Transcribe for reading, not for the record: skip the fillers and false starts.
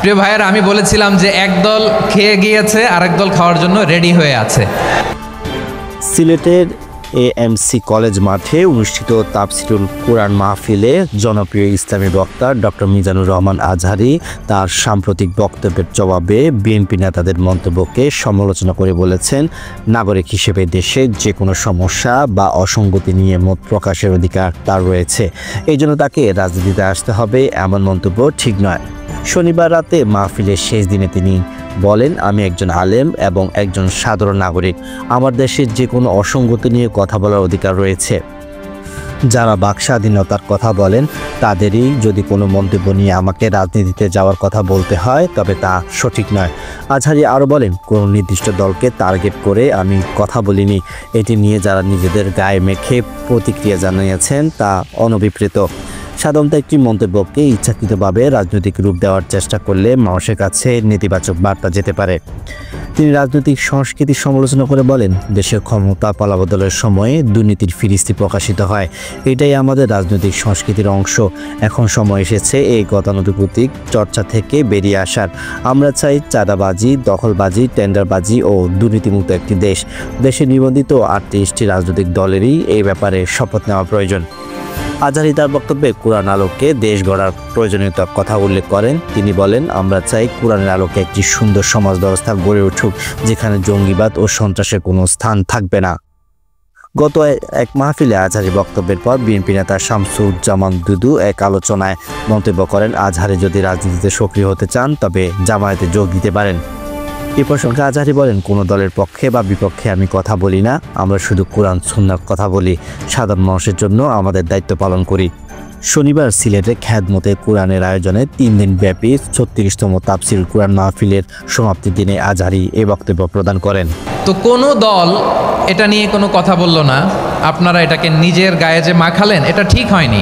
প্রিয় ভাইয়েরা, আমি বলেছিলাম যে একদল খেয়ে গিয়েছে, আরেক দল খাওয়ার জন্য রেডি হয়ে আছে। সিলেটের এএমসি কলেজ মাঠে অনুষ্ঠিত তাফসিরুল কুরআন মাহফিলে জনপ্রিয় ইসলামী বক্তা ডক্টর মিজানুর রহমান আজহারী তার সাম্প্রতিক বক্তব্যের জবাবে বিএনপি নেতাদের মন্তব্যকে সমালোচনা করে বলেছেন, নাগরিক হিসেবে দেশে যে কোনো সমস্যা বা অসঙ্গতি নিয়ে মত প্রকাশের অধিকার তার রয়েছে, এই জন্য তাকে রাজনীতিতে আসতে হবে, এমন মন্তব্য ঠিক নয়। শনিবার রাতে মাহফিলের শেষ দিনে তিনি বলেন, আমি একজন আলেম এবং একজন সাধারণ নাগরিক, আমার দেশের যে কোনো অসঙ্গতি নিয়ে কথা বলার অধিকার রয়েছে। যারা বাক স্বাধীনতার কথা বলেন তাদেরই যদি কোনো মন্তব্য নিয়ে আমাকে রাজনীতিতে যাওয়ার কথা বলতে হয় তবে তা সঠিক নয়। আজহারী আরও বলেন, কোনো নির্দিষ্ট দলকে টার্গেট করে আমি কথা বলিনি, এটি নিয়ে যারা নিজেদের গায়ে মেখে প্রতিক্রিয়া জানিয়েছেন তা অনভিপ্রেত। সাধারণত একটি মন্তব্যকে ইচ্ছাকৃতভাবে রাজনৈতিক রূপ দেওয়ার চেষ্টা করলে মানুষের কাছে নেতিবাচক বার্তা যেতে পারে। তিনি রাজনৈতিক সংস্কৃতির সমালোচনা করে বলেন, দেশের ক্ষমতা পালাবদলের সময়ে দুর্নীতির ফিরিস্তি প্রকাশিত হয়, এটাই আমাদের রাজনৈতিক সংস্কৃতির অংশ। এখন সময় এসেছে এই গতানুগতিক চর্চা থেকে বেরিয়ে আসার। আমরা চাই চাঁদাবাজি, দখলবাজি, টেন্ডারবাজি ও দুর্নীতিমুক্ত একটি দেশ। দেশে নিবন্ধিত 38টি রাজনৈতিক দলেরই এই ব্যাপারে শপথ নেওয়া প্রয়োজন। আজহারী তার বক্তব্যে কোরআন আলোকে দেশ গড়ার প্রয়োজনীয়তার কথা উল্লেখ করেন। তিনি বলেন, আমরা চাই কোরআনের আলোকে একটি সুন্দর সমাজ ব্যবস্থা গড়ে উঠুক, যেখানে জঙ্গিবাদ ও সন্ত্রাসের কোনো স্থান থাকবে না। গত এক মাহফিলে আজহারী বক্তব্যের পর বিএনপি নেতা শামসুজ্জামান দুদু এক আলোচনায় মন্তব্য করেন, আজহারী যদি রাজনীতিতে সক্রিয় হতে চান তবে জামায়াতে যোগ দিতে পারেন। এ প্রসঙ্গে আজহারী বলেন, কোনো দলের পক্ষে বা বিপক্ষে আমি কথা বলি না, আমরা শুধু কোরআন সুন্নাহর কথা বলি, সাধারণ মানুষের জন্য আমাদের দায়িত্ব পালন করি। শনিবার সিলেটে খ্যাদমতে কোরআনের আয়োজনে 3 দিন ব্যাপী 36তম তাফসিরুল কুরআন মাহফিলের সমাপ্তির দিনে আজহারী এ বক্তব্য প্রদান করেন। তো কোনো দল এটা নিয়ে কোনো কথা বলল না, আপনারা এটাকে নিজের গায়ে যে মাখালেন, এটা ঠিক হয়নি।